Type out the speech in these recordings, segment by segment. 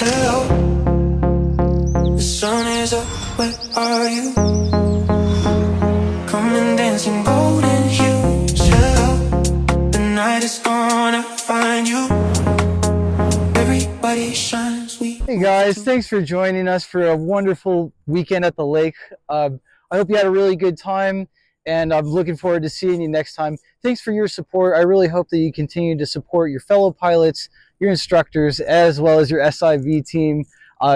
Hello, the sun is up, where are you? Come and dancing golden hues. Hello, the night is gonna find you. Everybody shines, we. Hey guys, thanks for joining us for a wonderful weekend at the lake. I hope you had a really good time, and I'm looking forward to seeing you next time. Thanks for your support. I really hope that you continue to support your fellow pilots, your instructors, as well as your SIV team.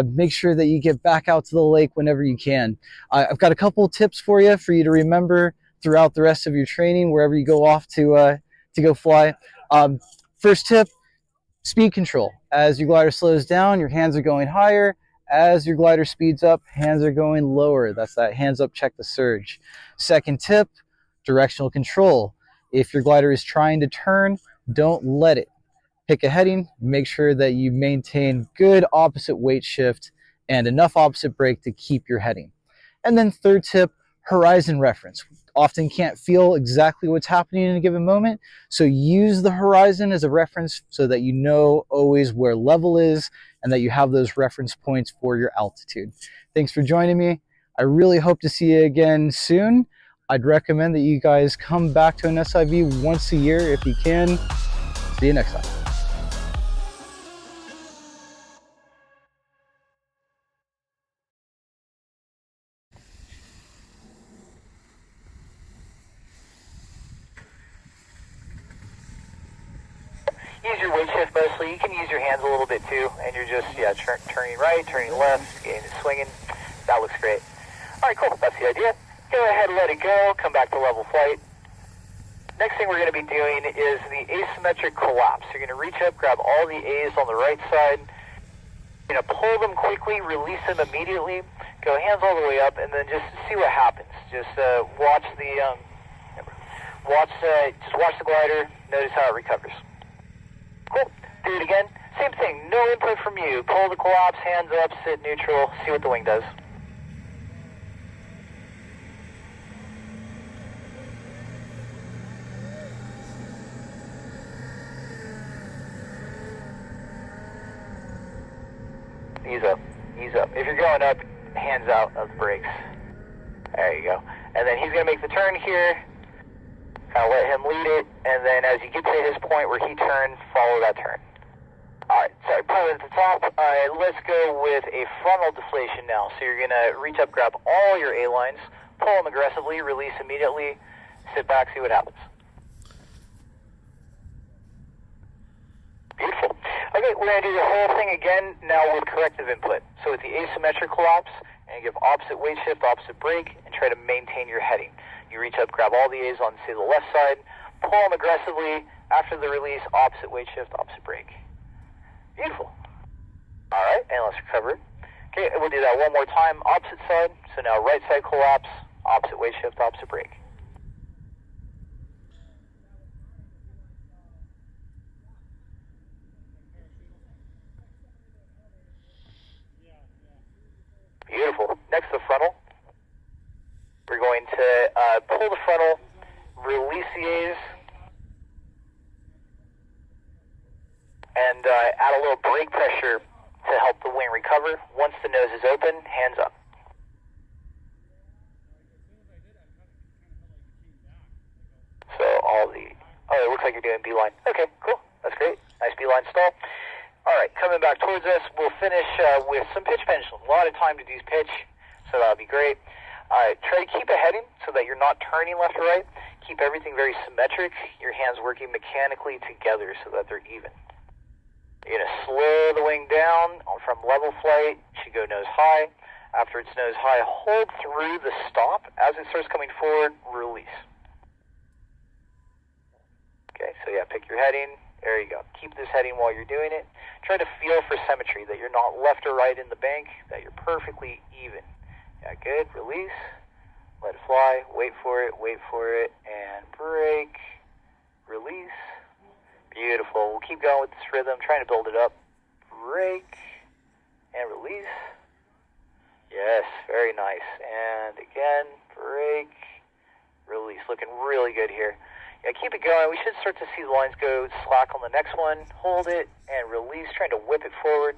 Make sure that you get back out to the lake whenever you can. I've got a couple tips for you to remember throughout the rest of your training, wherever you go off to go fly. First tip: speed control. As your glider slows down, your hands are going higher. As your glider speeds up, hands are going lower. That's that hands up, check the surge. Second tip: directional control. If your glider is trying to turn, don't let it. Pick a heading, make sure that you maintain good opposite weight shift and enough opposite brake to keep your heading. And then third tip: horizon reference. Often can't feel exactly what's happening in a given moment, so use the horizon as a reference so that you know always where level is and that you have those reference points for your altitude. Thanks for joining me. I really hope to see you again soon. I'd recommend that you guys come back to an SIV once a year if you can. See you next time. Use your weight shift mostly. You can use your hands a little bit too, and you're just, turning right, turning left, getting it swinging. That looks great. All right, cool. That's the idea. Go ahead and let it go. Come back to level flight. Next thing we're going to be doing is the asymmetric collapse. You're going to reach up, grab all the A's on the right side. You're going to pull them quickly, release them immediately. Go hands all the way up, and then just see what happens. Just watch the watch the glider. Notice how it recovers. Cool. Do it again. Same thing. No input from you. Pull the collapse, hands up, sit neutral, see what the wing does. Ease up. Ease up. If you're going up, hands out of the brakes. There you go. And then he's going to make the turn here. Kind of let him lead it, and then as you get to his point where he turned, follow that turn. All right, sorry, pilot at the top. All right, let's go with a frontal deflation now. So you're going to reach up, grab all your A-lines, pull them aggressively, release immediately, sit back, see what happens. Beautiful. Okay, we're going to do the whole thing again now with corrective input. So with the asymmetric collapse, and you give opposite weight shift, opposite brake, and try to maintain your heading. You reach up, grab all the A's on, say, the left side, pull them aggressively. After the release, opposite weight shift, opposite brake. Beautiful. All right, and let's recover it. Okay, we'll do that one more time, opposite side. So now right side collapse, opposite weight shift, opposite brake. Beautiful. Next, the frontal. We're going to pull the frontal, release the A's, and add a little brake pressure to help the wing recover. Once the nose is open, hands up. So it looks like you're doing beeline. Okay, cool. That's great. Nice beeline stall. All right, coming back towards us, we'll finish with some pitch pendulum. A lot of time to do pitch, so that'll be great. Try to keep a heading so that you're not turning left or right. Keep everything very symmetric. Your hands working mechanically together so that they're even. You're going to slow the wing down from level flight. It should go nose high. After it's nose high, hold through the stop. As it starts coming forward, release. Okay, so pick your heading. There you go. Keep this heading while you're doing it. Try to feel for symmetry, that you're not left or right in the bank, that you're perfectly even. Yeah, good. Release. Let it fly. Wait for it, and brake. Release. Beautiful. We'll keep going with this rhythm, trying to build it up. Brake. And release. Yes, very nice. And again, brake. Release. Looking really good here. Yeah, keep it going. We should start to see the lines go slack on the next one. Hold it and release, trying to whip it forward.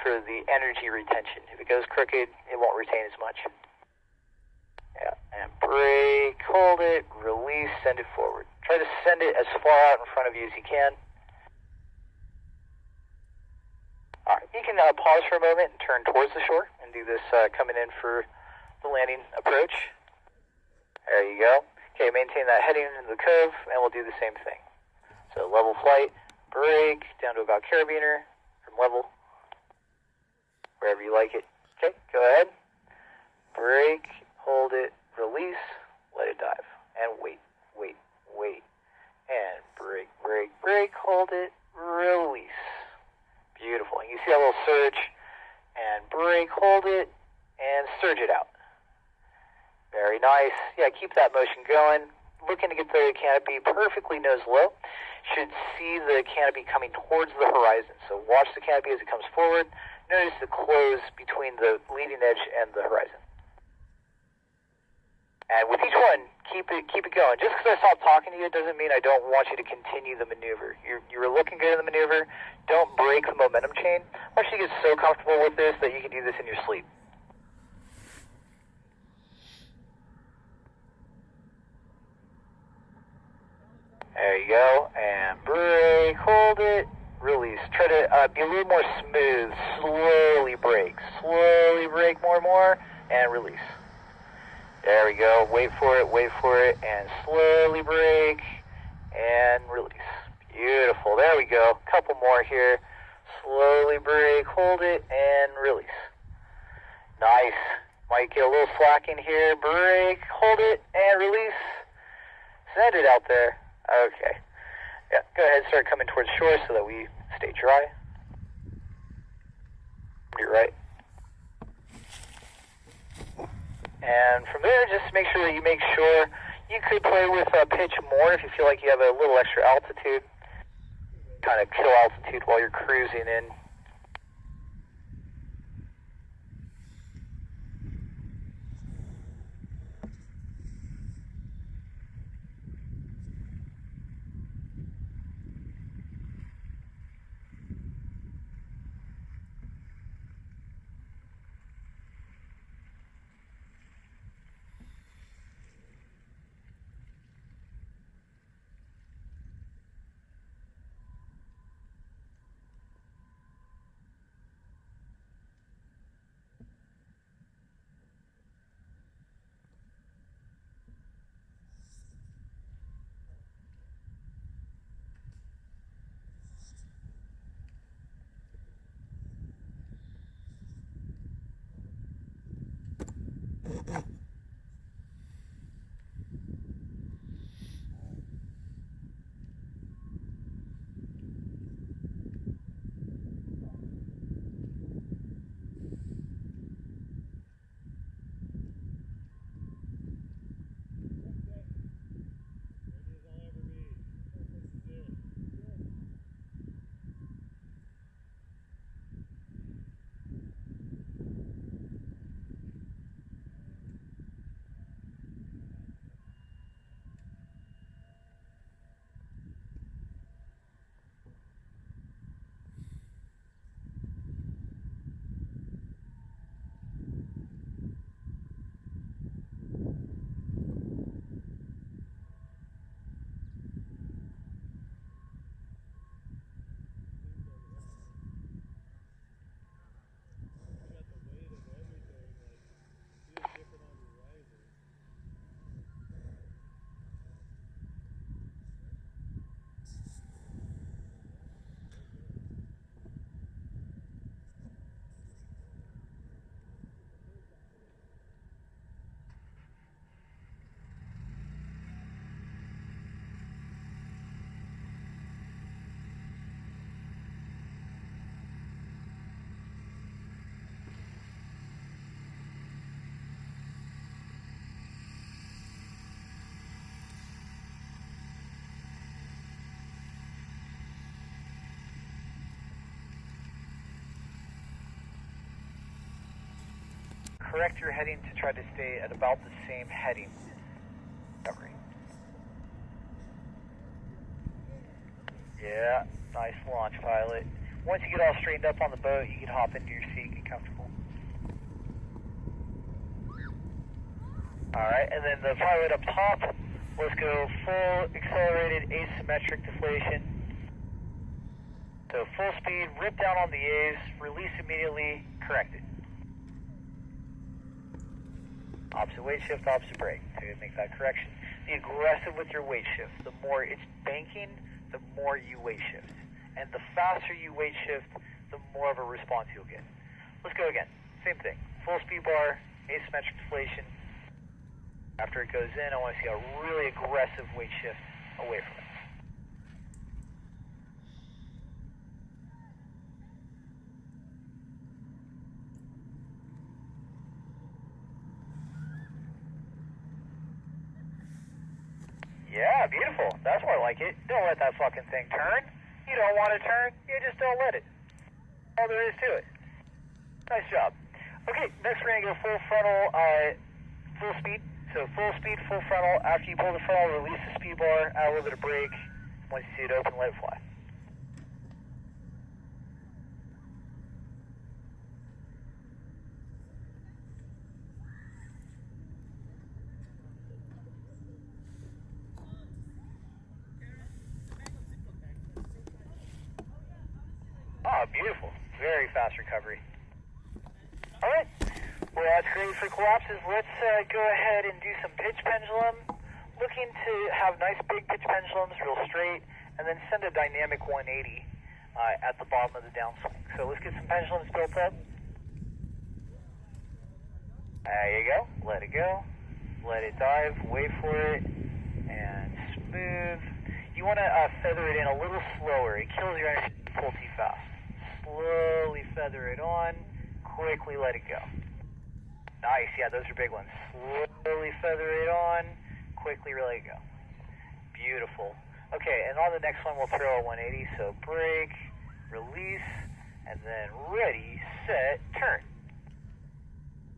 for the energy retention. If it goes crooked, it won't retain as much. Yeah, and brake, hold it, release, send it forward. Try to send it as far out in front of you as you can. All right, you can pause for a moment and turn towards the shore and do this coming in for the landing approach. There you go. Okay, maintain that heading into the cove, and we'll do the same thing. So level flight, brake, down to about carabiner, from level, wherever you like it. Okay, go ahead. Brake, hold it, release, let it dive. And wait, wait, wait. And brake, brake, brake, hold it, release. Beautiful. You see that little surge, and brake, hold it, and surge it out. Very nice. Yeah, keep that motion going. Looking to get the canopy perfectly nose low. Should see the canopy coming towards the horizon. So watch the canopy as it comes forward. Notice the close between the leading edge and the horizon. And with each one, keep it going. Just because I stopped talking to you doesn't mean I don't want you to continue the maneuver. You were looking good in the maneuver. Don't break the momentum chain. Once you get so comfortable with this that you can do this in your sleep. There you go, and brake, hold it, release. Try to be a little more smooth, slowly brake more and more, and release. There we go, wait for it, and slowly brake, and release. Beautiful, there we go, couple more here. Slowly brake, hold it, and release. Nice, might get a little slack in here, brake, hold it, and release. Send it out there. Okay. Yeah, go ahead and start coming towards shore so that we stay dry. You're right. And from there, just make sure that you make sure you could play with pitch more if you feel like you have a little extra altitude. Kind of kill altitude while you're cruising in. Correct your heading to try to stay at about the same heading. Recovery. Yeah, nice launch, pilot. Once you get all straightened up on the boat, you can hop into your seat and get comfortable. Alright, and then the pilot up top, let's go full accelerated asymmetric deflation. So full speed, rip down on the A's, release immediately, correct it. Opposite weight shift, opposite brake. So you make that correction. Be aggressive with your weight shift. The more it's banking, the more you weight shift. And the faster you weight shift, the more of a response you'll get. Let's go again. Same thing. Full speed bar, asymmetric deflation. After it goes in, I want to see a really aggressive weight shift away from it. Yeah, beautiful. That's more like it. Don't let that fucking thing turn. You don't want to turn, you just don't let it. All there is to it. Nice job. Okay, next we're going to go full frontal, full speed. So full speed, full frontal. After you pull the frontal, release the speed bar, add a little bit of brake. Once you see it open, let it fly. Oh, beautiful. Very fast recovery. All right. Well, that's great for collapses. Let's go ahead and do some pitch pendulum. Looking to have nice big pitch pendulums, real straight, and then send a dynamic 180 at the bottom of the downswing. So let's get some pendulums built up. There you go. Let it go. Let it dive. Wait for it. And smooth. You want to feather it in a little slower. It kills your energy if you pull too fast. Slowly feather it on. Quickly let it go. Nice, yeah, those are big ones. Slowly feather it on, quickly let it go. Beautiful. Okay, and on the next one we'll throw a 180, so brake, release, and then ready, set, turn.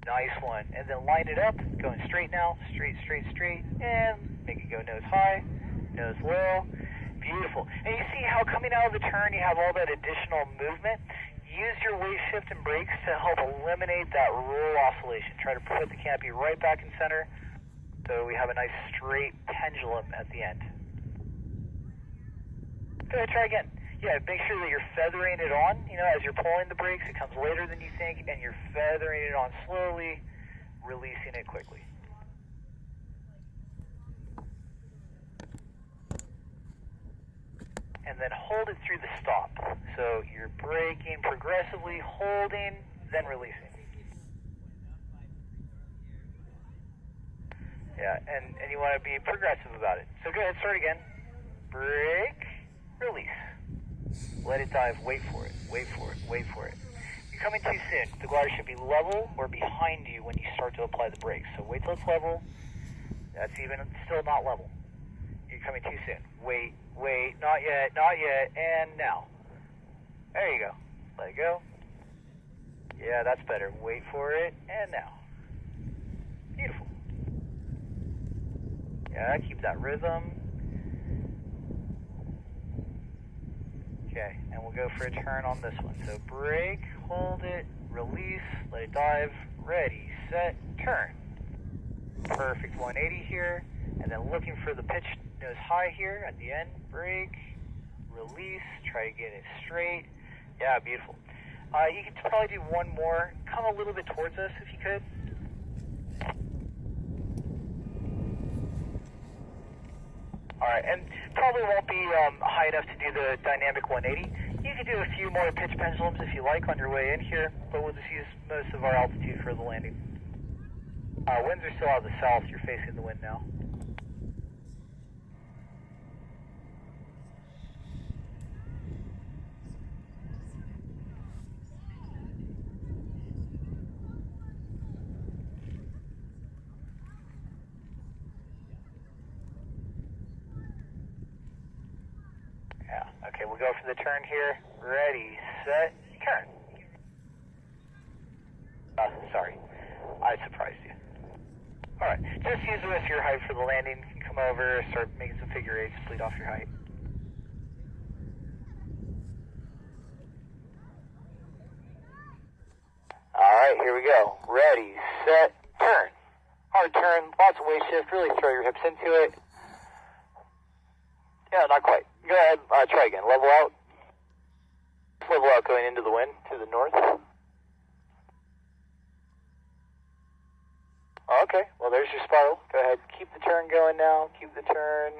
Nice one. And then line it up, going straight now, straight, straight, straight, and make it go nose high, nose low. Beautiful. And you see how coming out of the turn you have all that additional movement? Use your weight shift and brakes to help eliminate that roll oscillation. Try to put the canopy right back in center so we have a nice straight pendulum at the end. Go ahead, try again. Yeah, make sure that you're feathering it on. You know, as you're pulling the brakes, it comes later than you think, and you're feathering it on slowly, releasing it quickly. And then hold it through the stop. So you're braking progressively, holding, then releasing. Yeah, and you want to be progressive about it. So go ahead, start again. Brake, release. Let it dive, wait for it, wait for it, wait for it. You're coming too soon. The glider should be level or behind you when you start to apply the brakes. So wait till it's level. That's even still not level. You're coming too soon. Wait, wait, not yet, and now. There you go. Let it go. Yeah, that's better. Wait for it, and now. Beautiful. Yeah, keep that rhythm. Okay, and we'll go for a turn on this one. So brake, hold it, release, let it dive, ready, set, turn. Perfect 180 here, and then looking for the pitch nose high here at the end. Brake, release, try to get it straight. Yeah, beautiful. You could probably do one more. Come a little bit towards us if you could. Alright, and probably won't be high enough to do the dynamic 180. You could do a few more pitch pendulums if you like on your way in here, but we'll just use most of our altitude for the landing. Winds are still out of the south. You're facing the wind now. Yeah, okay, we'll go for the turn here. Ready, set, turn. Sorry, I surprised you. Alright, just use the rest of your height for the landing. You can come over, start making some figure eights, bleed off your height. right, here we go. Ready, set, turn. Hard turn, lots of weight shift, really throw your hips into it. Yeah, not quite. Go ahead, try again. Level out. Level out going into the wind to the north. Okay, well there's your spiral. Go ahead, keep the turn going now. Keep the turn.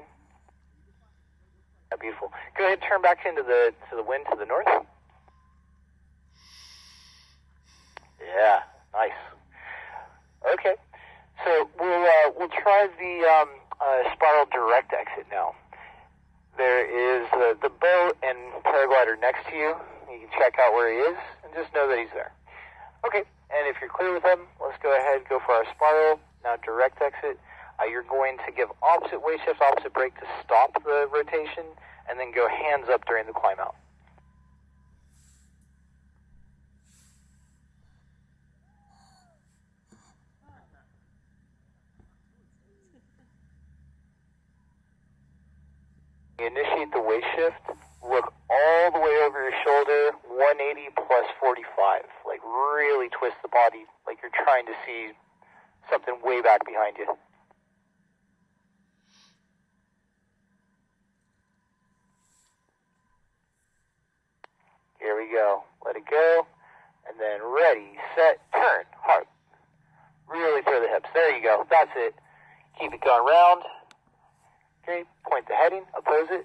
Yeah, beautiful. Go ahead, turn back into the wind to the north. Yeah, nice. Okay, so we'll try the spiral direct exit now. There is the boat and paraglider next to you. You can check out where he is and just know that he's there. Okay, and if you're clear with him, let's go ahead, go for our spiral. Now direct exit. You're going to give opposite weight shift, opposite brake to stop the rotation, and then go hands up during the climb out. You initiate the weight shift, look all the way over your shoulder, 180 plus 45. Like really twist the body like you're trying to see something way back behind you. Here we go. Let it go. And then ready, set, turn. Hard. Really throw the hips. There you go. That's it. Keep it going round. Okay, point the heading, oppose it,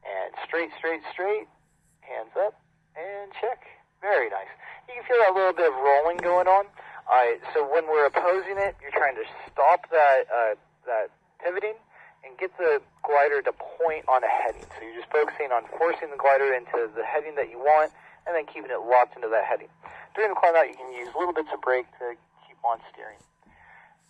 and straight, straight, straight, hands up, and check. Very nice. You can feel that little bit of rolling going on. So when we're opposing it, you're trying to stop that pivoting and get the glider to point on a heading. So you're just focusing on forcing the glider into the heading that you want, and then keeping it locked into that heading. During the climb out, you can use little bits of brake to keep on steering.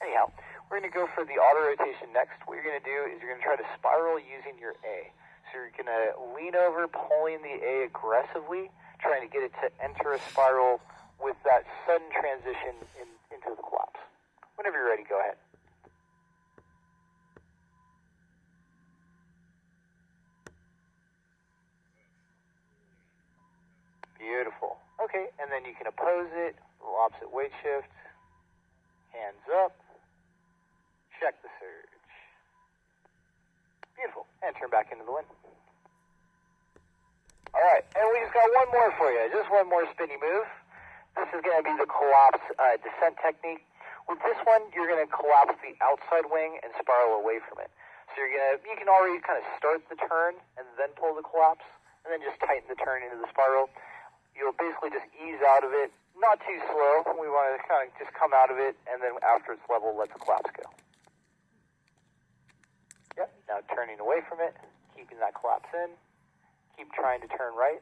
Anyhow, we're going to go for the auto rotation next. What you're going to do is you're going to try to spiral using your A. So you're going to lean over, pulling the A aggressively, trying to get it to enter a spiral with that sudden transition into the collapse. Whenever you're ready, go ahead. Beautiful. Okay, and then you can oppose it, opposite weight shift, hands up. Check the surge. Beautiful. And turn back into the wind. All right, and we just got one more for you. Just one more spinny move. This is going to be the collapse descent technique. With this one, you're going to collapse the outside wing and spiral away from it. So you can already kind of start the turn and then pull the collapse, and then just tighten the turn into the spiral. You'll basically just ease out of it, not too slow. We want to kind of just come out of it, and then after it's level, let the collapse go. Yep, now turning away from it, keeping that collapse in. Keep trying to turn right.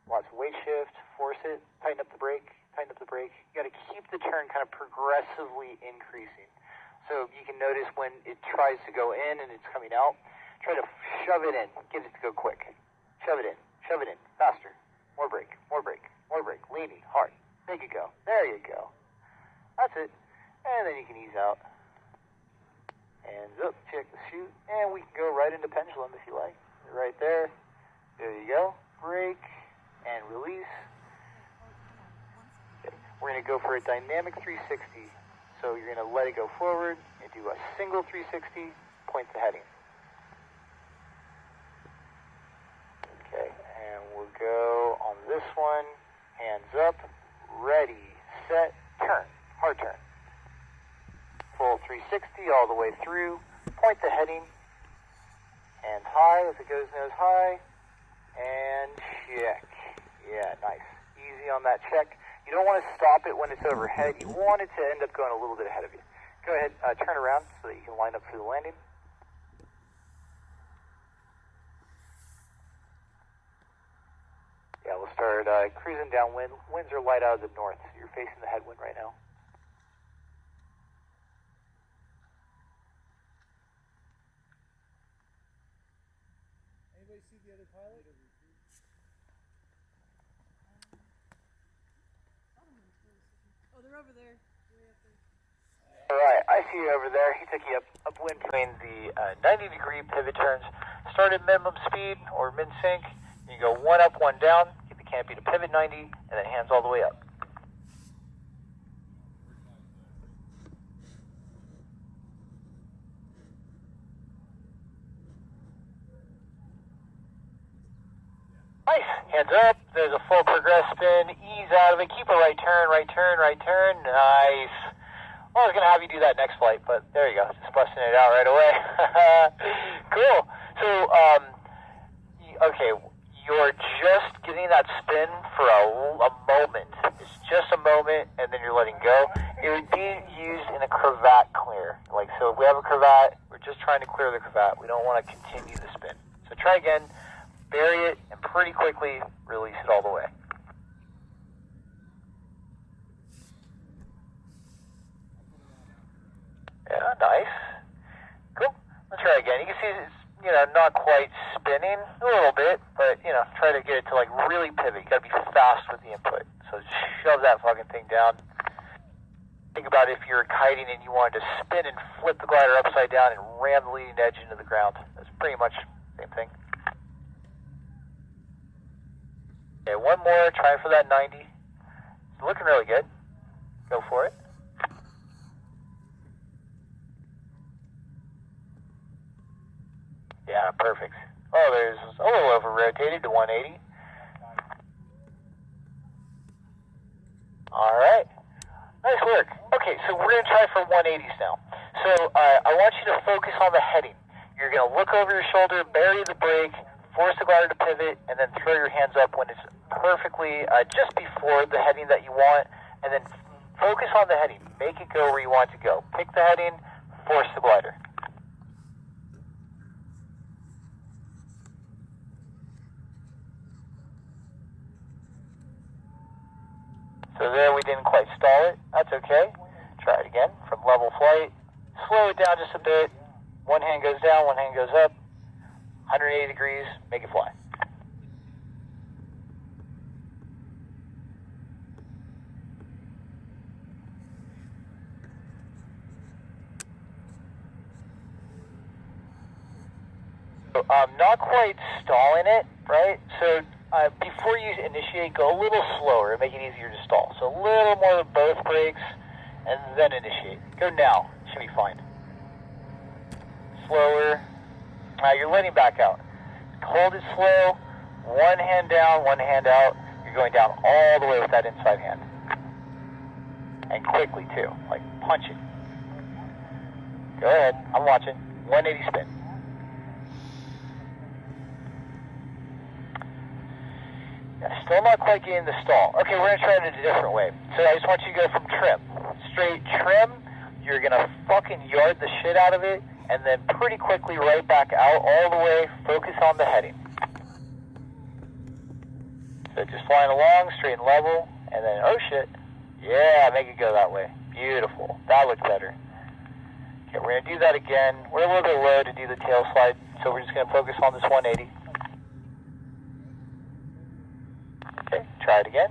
Lots of weight shift, force it, tighten up the brake, tighten up the brake. You got to keep the turn kind of progressively increasing. So you can notice when it tries to go in and it's coming out, try to shove it in, get it to go quick. Shove it in, faster. More brake, more brake, more brake, leaning, hard. Make it go. There you go. That's it. And then you can ease out. Hands up, check the chute, and we can go right into pendulum if you like. Right there. There you go. Brake and release. Okay. We're going to go for a dynamic 360. So you're going to let it go forward and do a single 360, point the heading. Okay, and we'll go on this one. Hands up, ready, set, turn. Hard turn. Full 360 all the way through. Point the heading. Hands high as it goes nose high. And check. Yeah, nice. Easy on that check. You don't want to stop it when it's overhead. You want it to end up going a little bit ahead of you. Go ahead, turn around so that you can line up for the landing. Yeah, we'll start cruising downwind. Winds are light out of the north, so you're facing the headwind right now. Anybody see the other pilot? Oh, they're over there. All right, I see you over there. He took you upwind between the 90-degree pivot turns. Start at minimum speed or mid-sync. You go one up, one down. Get the canopy to pivot 90, and then hands all the way up. Hands up, there's a full progress spin, ease out of it, keep a right turn, right turn, right turn, nice. Well, I was going to have you do that next flight, but there you go, just busting it out right away. Cool. So, okay, you're just getting that spin for a moment. It's just a moment, and then you're letting go. It would be used in a cravat clear. Like, so if we have a cravat, we're just trying to clear the cravat. We don't want to continue the spin. So try again, bury it, and pretty quickly release it all the way. Yeah, nice. Cool. Let's try again. You can see it's, not quite spinning a little bit, but, try to get it to, like, really pivot. You gotta be fast with the input. So shove that fucking thing down. Think about if you're kiting and you wanted to spin and flip the glider upside down and ram the leading edge into the ground. That's pretty much the same thing. Okay, one more. Try for that 90. It's looking really good. Go for it. Yeah, perfect. Oh, there's a little over-rotated to 180. All right. Nice work. Okay, so we're going to try for 180s now. So I want you to focus on the heading. You're going to look over your shoulder, bury the brake, force the glider to pivot, and then throw your hands up when it's perfectly just before the heading that you want, and then focus on the heading. Make it go where you want it to go. Pick the heading, force the glider. So there we didn't quite stall it. That's okay. Try it again from level flight. Slow it down just a bit. One hand goes down, one hand goes up. 180 degrees, make it fly. So not quite stalling it, right? So before you initiate, go a little slower, make it easier to stall. So a little more of both brakes, and then initiate. Go now, should be fine. Slower. You're letting back out. Hold it slow, one hand down, one hand out. You're going down all the way with that inside hand. And quickly too, like punch it. Go ahead, I'm watching. 180 spin. Yeah, still not quite getting the stall. Okay, we're going to try it in a different way. So I just want you to go from trim. Straight trim, you're going to fucking yard the shit out of it, and then pretty quickly right back out all the way, focus on the heading. So just flying along, straight and level, and then, oh shit, yeah, make it go that way. Beautiful. That looks better. Okay, we're going to do that again. We're a little bit low to do the tail slide, so we're just going to focus on this 180. Okay, try it again.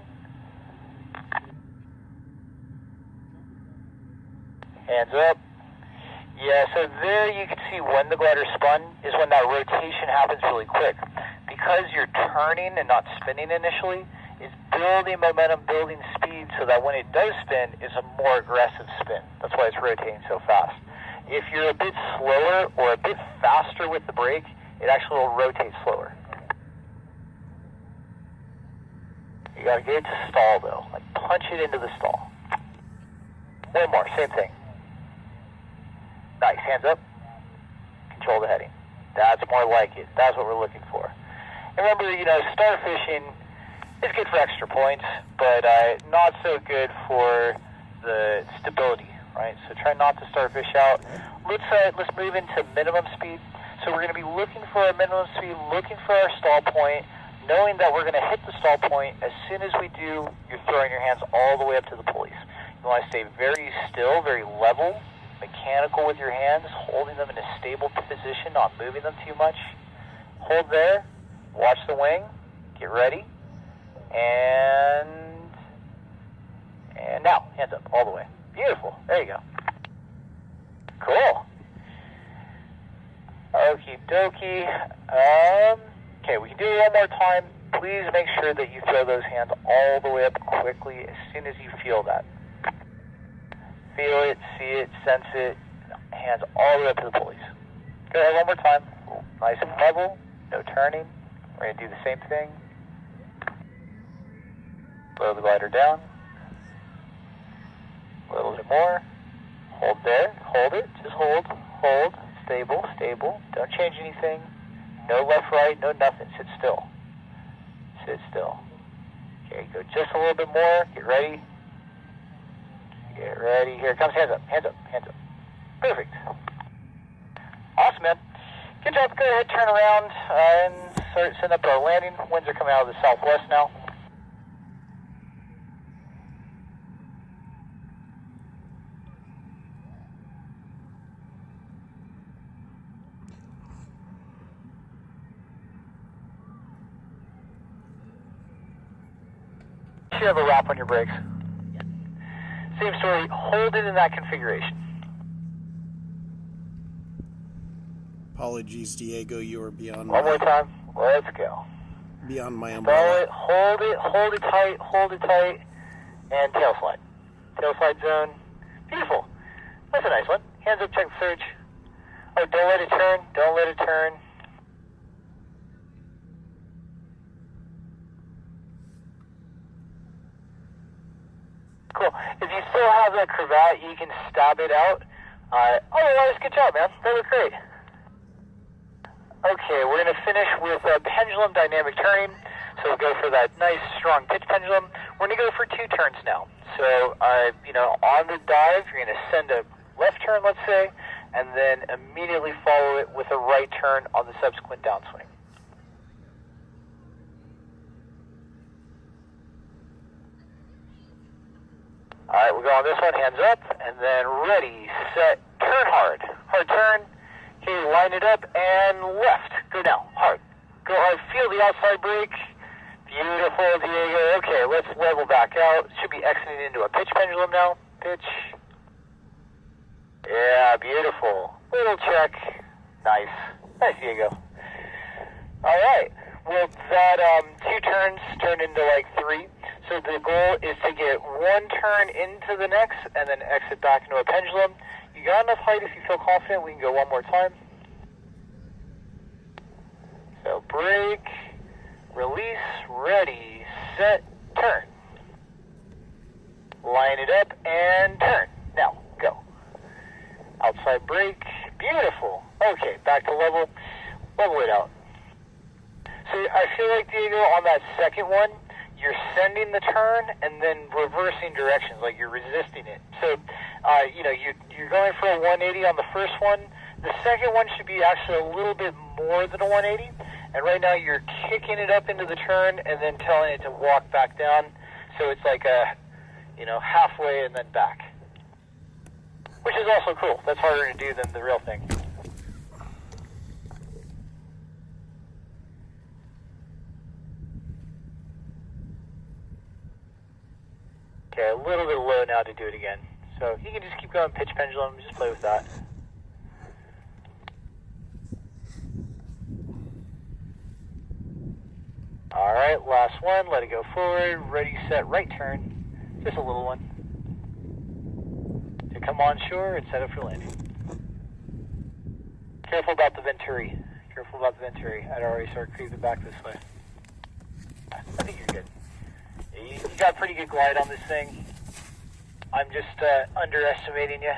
Hands up. Yeah, so there you can see when the glider spun is when that rotation happens really quick. Because you're turning and not spinning initially, it's building momentum, building speed, so that when it does spin, it's a more aggressive spin. That's why it's rotating so fast. If you're a bit slower or a bit faster with the brake, it actually will rotate slower. You gotta get it to stall though, like punch it into the stall. One more, same thing. Nice, hands up, control the heading. That's more like it, that's what we're looking for. And remember, star fishing is good for extra points, but not so good for the stability, right? So try not to starfish out. Let's move into minimum speed. So we're gonna be looking for our minimum speed, looking for our stall point, knowing that we're gonna hit the stall point. As soon as we do, you're throwing your hands all the way up to the pulleys. You wanna stay very still, very level, mechanical with your hands, holding them in a stable position, not moving them too much. Hold there, watch the wing, get ready, and now, hands up, all the way. Beautiful, there you go. Cool. Okie dokie. Okay, we can do it one more time. Please make sure that you throw those hands all the way up quickly as soon as you feel that. Feel it, see it, sense it, hands all the way up to the pulleys. Go ahead one more time. Nice and level, no turning. We're going to do the same thing. Slow the glider down. A little bit more. Hold there. Hold it. Just hold. Hold. Stable. Stable. Don't change anything. No left, right. No nothing. Sit still. Sit still. Okay, go just a little bit more. Get ready. Get ready. Here it comes. Hands up. Hands up. Hands up. Perfect. Awesome, man. Good job. Go ahead, turn around, and start setting up our landing. Winds are coming out of the southwest now. You have a wrap on your brakes. Same story. Hold it in that configuration. Apologies, Diego, you are beyond One more time. Let's go. beyond my Follow umbrella. it, hold it tight, and tail slide. Tail slide zone. Beautiful. That's a nice one. Hands up, check the surge. Oh, don't let it turn. Don't let it turn. Cool. If you still have that cravat, you can stab it out. Otherwise, good job, man. That looked great. Okay, we're going to finish with pendulum dynamic turning. So we'll go for that nice, strong pitch pendulum. We're going to go for 2 turns now. So, on the dive, you're going to send a left turn, let's say, and then immediately follow it with a right turn on the subsequent downswing. All right, we'll go on this one, hands up, and then ready, set, turn hard. Hard turn. Okay, line it up, and left. Go now, hard. Go hard, feel the outside brake. Beautiful, Diego. Okay, let's level back out. Should be exiting into a pitch pendulum now. Pitch. Yeah, beautiful. Little check. Nice. Nice, Diego. All right. Well, that 2 turns turned into like 3. So the goal is to get 1 turn into the next and then exit back into a pendulum. You got enough height if you feel confident. We can go one more time. So brake, release, ready, set, turn. Line it up and turn. Now, go. Outside brake. Beautiful. Okay, back to level. Level it out. So I feel like, Diego, on that second one, you're sending the turn and then reversing directions, like you're resisting it. So, you're going for a 180 on the first one. The second one should be actually a little bit more than a 180. And right now you're kicking it up into the turn and then telling it to walk back down. So it's like halfway and then back. Which is also cool. That's harder to do than the real thing. Okay, a little bit low now to do it again. So you can just keep going pitch pendulum, just play with that. Alright, last one, let it go forward, ready, set, right turn. Just a little one. To come on shore and set up for landing. Careful about the venturi. Careful about the venturi. I'd already start creeping back this way. I think you're good. You got pretty good glide on this thing. I'm just underestimating you.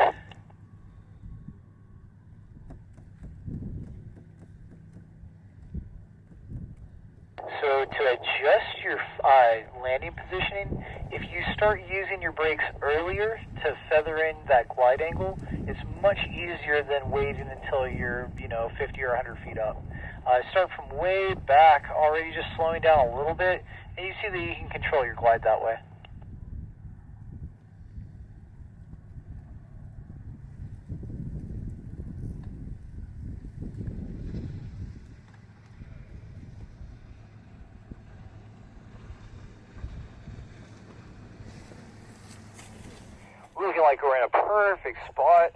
So to adjust your landing positioning, if you start using your brakes earlier to feather in that glide angle, it's much easier than waiting until you're 50 or 100 feet up. Start from way back, already just slowing down a little bit, and you see that you can control your glide that way. Looking like we're in a perfect spot.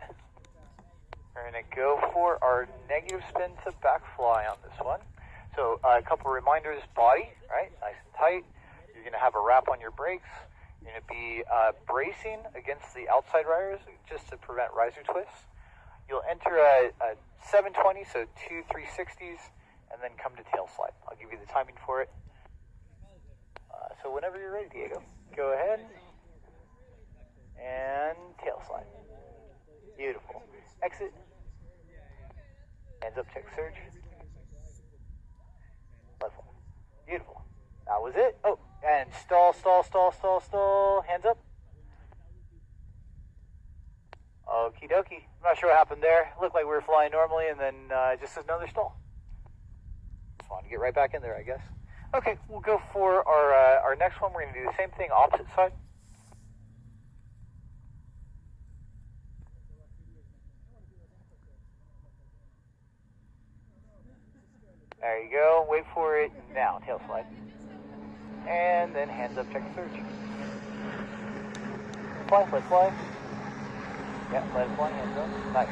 We're going to go for our negative spin to back fly on this one. So a couple reminders, body, right, nice and tight. You're going to have a wrap on your brakes. You're going to be bracing against the outside riders just to prevent riser twists. You'll enter a 720, so 2 360s, and then come to tail slide. I'll give you the timing for it. So whenever you're ready, Diego. Go ahead. And tail slide. Beautiful. Exit. Hands up, check surge. Left one. Beautiful. That was it. Oh, and stall, stall, stall, stall, stall. Hands up. Okie dokie. I'm not sure what happened there. Looked like we were flying normally, and then just another stall. Just wanted to get right back in there, I guess. Okay, we'll go for our next one. We're going to do the same thing, opposite side. There you go. Wait for it. Now, tail slide. And then hands up, check the surge. Fly, let fly. Yeah, let it fly, hands up. Nice.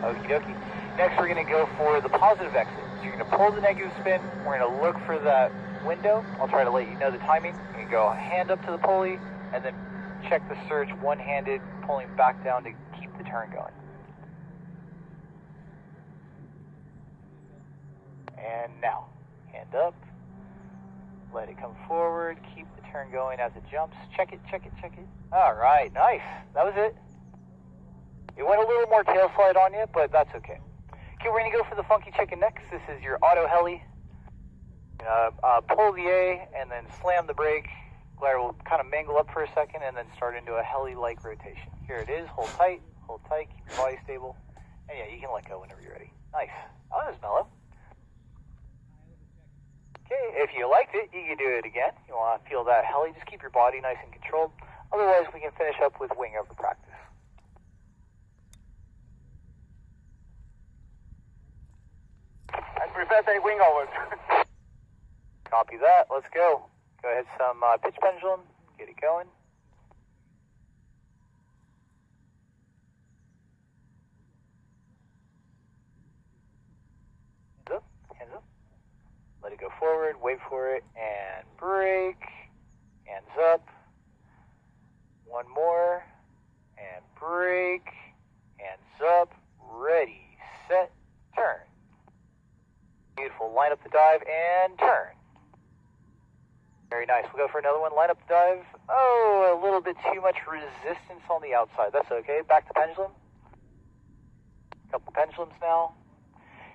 Okie dokie. Next, we're going to go for the positive exit. So you're going to pull the negative spin. We're going to look for that window. I'll try to let you know the timing. You can go hand up to the pulley, and then check the surge one-handed, pulling back down to keep the turn going. And now, hand up, let it come forward, keep the turn going as it jumps. Check it, check it, check it. All right, nice. That was it. It went a little more tail slide on you, but that's okay. Okay, we're going to go for the funky chicken next. This is your auto heli. Pull the A and then slam the brake. Glider will kind of mangle up for a second and then start into a heli-like rotation. Here it is. Hold tight, keep your body stable. And yeah, you can let go whenever you're ready. Nice. Oh, that was mellow. Okay, if you liked it, you can do it again. You want to feel that heli, just keep your body nice and controlled. Otherwise, we can finish up with wing over practice. I prefer take wing overs. Copy that. Let's go. Go ahead, some pitch pendulum. Get it going. Hands up. Hands up. Let it go forward. Wait for it. And brake. Hands up. One more. And brake. Hands up. Ready. Set. Turn. Beautiful. Line up the dive and turn. Very nice. We'll go for another one. Line up the dive. Oh, a little bit too much resistance on the outside. That's okay. Back to pendulum. Couple pendulums now.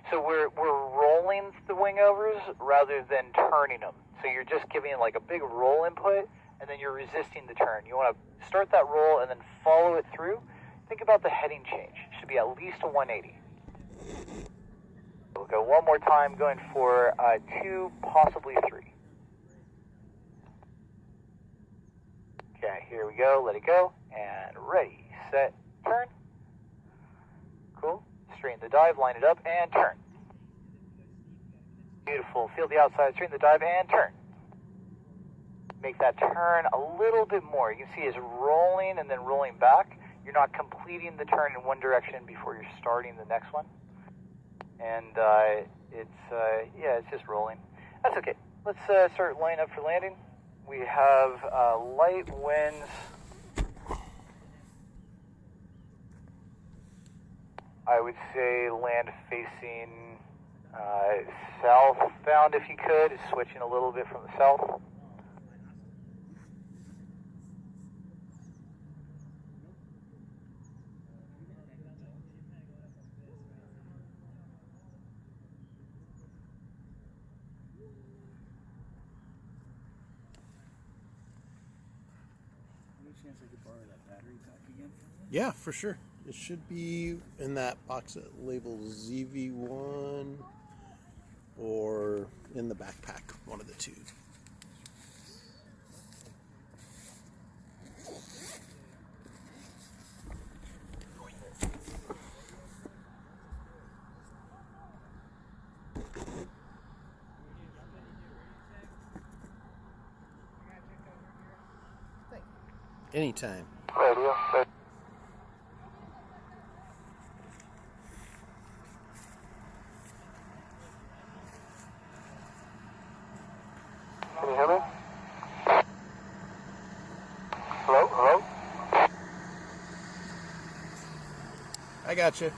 So we're rolling the wing overs rather than turning them. So you're just giving like a big roll input, and then you're resisting the turn. You want to start that roll and then follow it through. Think about the heading change. It should be at least a 180. We'll go one more time, going for 2, possibly 3. Okay, here we go. Let it go. And ready, set, turn. Cool. Straighten the dive, line it up, and turn. Beautiful. Feel the outside, straighten the dive, and turn. Make that turn a little bit more. You can see it's rolling and then rolling back. You're not completing the turn in one direction before you're starting the next one. And it's just rolling. That's okay. Let's start lining up for landing. We have light winds. I would say land facing southbound if you could. It's switching a little bit from the south. Chance I could borrow that battery pack again from you? Yeah, for sure. It should be in that box that labels ZV1 or in the backpack, one of the two. Anytime. Radio. Can you hear me? Hello? Hello? I got you.